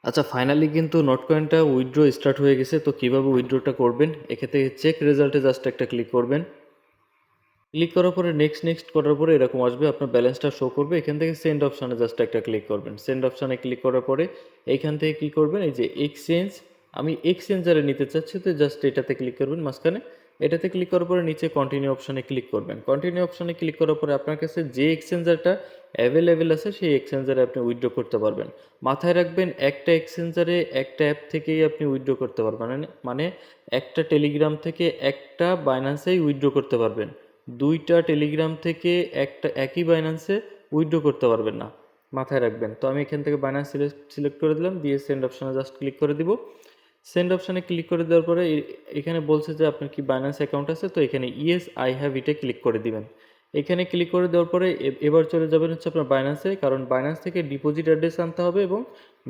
আচ্ছা, ফাইনালি কিন্তু নট কয়েনটা উইথড্র স্টার্ট হয়ে গেছে। তো কিভাবে উইথড্রটা করবেন, এক্ষেত্রে চেক রেজাল্টে জাস্ট একটা ক্লিক করবেন। ক্লিক করার পরে নেক্সট নেক্সট করার পরে এরকম আসবে, আপনার ব্যালেন্সটা শো করবে। এখান থেকে সেন্ড অপশানে জাস্ট একটা ক্লিক করবেন। সেন্ড অপশানে ক্লিক করার পরে এইখান থেকে কী করবেন, এই যে এক্সচেঞ্জ, আমি এক্সচেঞ্জারে নিতে চাচ্ছি, তো জাস্ট এটাতে ক্লিক করবেন মাঝখানে। এটাতে ক্লিক করার পরে নিচে কন্টিনিউ অপশানে ক্লিক করবেন। কন্টিনিউ অপশানে ক্লিক করার পরে আপনার কাছে যে এক্সচেঞ্জারটা অ্যাভেলেবেল আছে সেই এক্সচেঞ্জারে আপনি উইথড্র করতে পারবেন। মাথায় রাখবেন, একটা এক্সচেঞ্জারে একটা অ্যাপ থেকেই আপনি উইথড্র করতে পারবেন, মানে একটা টেলিগ্রাম থেকে একটা বাইন্যান্সেই উইথড্র করতে পারবেন। দুইটা টেলিগ্রাম থেকে একটা একই বাইন্যান্সে উইথড্র করতে পারবেন না, মাথায় রাখবেন। তো আমি এখান থেকে বাইন্যান্স সিলেক্ট করে দিলাম, দিয়ে সেন্ড অপশানে জাস্ট ক্লিক করে দিব। সেন্ড অপশানে ক্লিক করে দেওয়ার পরে এখানে বলছে যে আপনার কি বাইন্যান্স অ্যাকাউন্ট আছে, তো এখানে ইয়েস আই হ্যাভ ইটে ক্লিক করে দিবেন। এখানে ক্লিক করে দেওয়ার পরে এবার চলে যাবেন হচ্ছে আপনার বাইন্যান্সে, কারণ বাইন্যান্স থেকে ডিপোজিট অ্যাড্রেস আনতে হবে এবং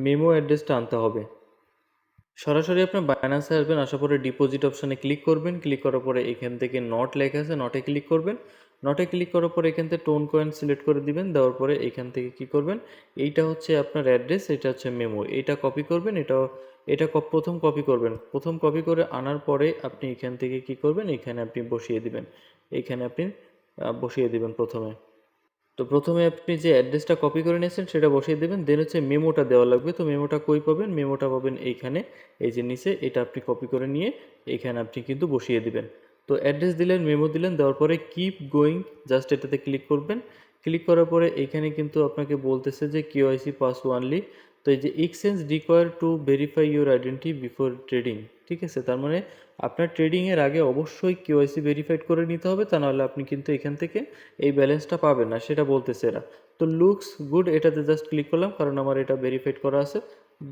মেমো অ্যাড্রেসটা আনতে হবে। সরাসরি আপনার বাইন্যান্সে আসবেন, আসার পরে ডিপোজিট অপশানে ক্লিক করবেন। ক্লিক করার পরে এখান থেকে নট লেখা আছে, নটে ক্লিক করবেন। নটে ক্লিক করার পরে এখান থেকে টোন কয়েন সিলেক্ট করে দিবেন। দেওয়ার পরে এখান থেকে কি করবেন, এইটা হচ্ছে আপনার অ্যাড্রেস, এটা হচ্ছে মেমো, এটা কপি করবেন। এটা প্রথম কপি করবেন। প্রথম কপি করে আনার পরে আপনি এখান থেকে কি করবেন, এখানে আপনি বসিয়ে দিবেন। এইখানে আপনি বসিয়ে দিবেন প্রথমে। তো প্রথমে আপনি যে অ্যাড্রেসটা কপি করে নিয়েছেন সেটা বসিয়ে দেবেন, দেন হচ্ছে মেমোটা দেওয়া লাগবে। তো মেমোটা কই পাবেন, মেমোটা পাবেন এইখানে, এই যে নিচে, এটা আপনি কপি করে নিয়ে এইখানে আপনি কিন্তু বসিয়ে দিবেন। তো অ্যাড্রেস দিলেন, মেমো দিলেন, দেওয়ার পরে কিপ গোয়িং জাস্ট এটাতে ক্লিক করবেন। ক্লিক করার পরে এইখানে কিন্তু আপনাকে বলতেছে যে কেওয়াইসি পাস ওয়ানলি। তো এই যে exchange require to verify your identity before trading, ঠিক আছে, তার মানে আপনার ট্রেডিংয়ের আগে অবশ্যই কেওয়াইসি ভেরিফাইড করে নিতে হবে, তা নাহলে আপনি কিন্তু এখান থেকে এই ব্যালেন্সটা পাবেন না, সেটা বলতেছে এরা। তো লুকস গুড এটাতে জাস্ট ক্লিক করলাম, কারণ আমার এটা ভেরিফাইড করা আছে।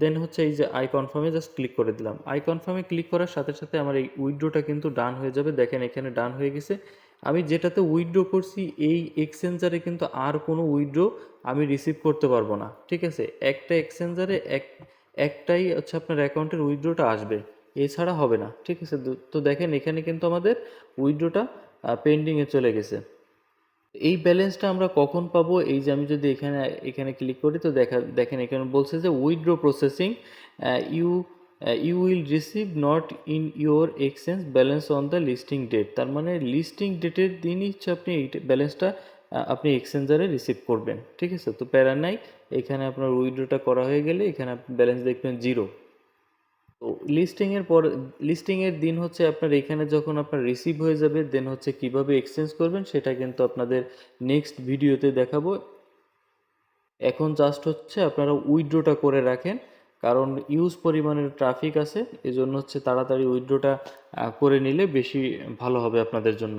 দেন হচ্ছে এই যে আই কনফার্মে জাস্ট ক্লিক করে দিলাম। আই কনফার্মে ক্লিক করার সাথে সাথে আমার এই উইথড্রোটা কিন্তু ডান হয়ে যাবে। দেখেন এখানে ডান হয়ে গেছে। আমি যেটাতে উইথড্রো করছি এই এক্সচেঞ্জারে কিন্তু আর কোনো উইথড্রো আমি রিসিভ করতে পারবো না, ঠিক আছে। একটা এক্সচেঞ্জারে একটাই হচ্ছে আপনার অ্যাকাউন্টের উইথড্রোটা আসবে, এছাড়া হবে না, ঠিক আছে। তো দেখেন এখানে কিন্তু আমাদের উইথড্রোটা পেন্ডিংয়ে চলে গেছে। এই ব্যালেন্সটা আমরা কখন পাবো, এই যে আমি যদি এখানে এখানে ক্লিক করি, তো দেখেন এখানে বলছে যে withdraw processing, you you will receive not in your exchange balance on the listing date. তার মানে লিস্টিং ডেটের দিনই হচ্ছে আপনি এই ব্যালেন্সটা আপনি এক্সচেঞ্জারে রিসিভ করবেন, ঠিক আছে। তো প্যারা নাই, এখানে আপনার উইথড্রটা করা হয়ে গেলে এখানে আপনি ব্যালেন্স দেখবেন জিরো। তো লিস্টিংয়ের দিন হচ্ছে আপনার এখানে যখন আপনার রিসিভ হয়ে যাবে, দেন হচ্ছে কিভাবে এক্সচেঞ্জ করবেন সেটা কিন্তু আপনাদের নেক্সট ভিডিওতে দেখাবো। এখন জাস্ট হচ্ছে আপনারা উইথড্রটা করে রাখেন, কারণ ইউজ পরিমাণের ট্রাফিক আছে, এজন্য হচ্ছে তাড়াতাড়ি উইথড্রটা করে নিলে বেশি ভালো হবে আপনাদের জন্য।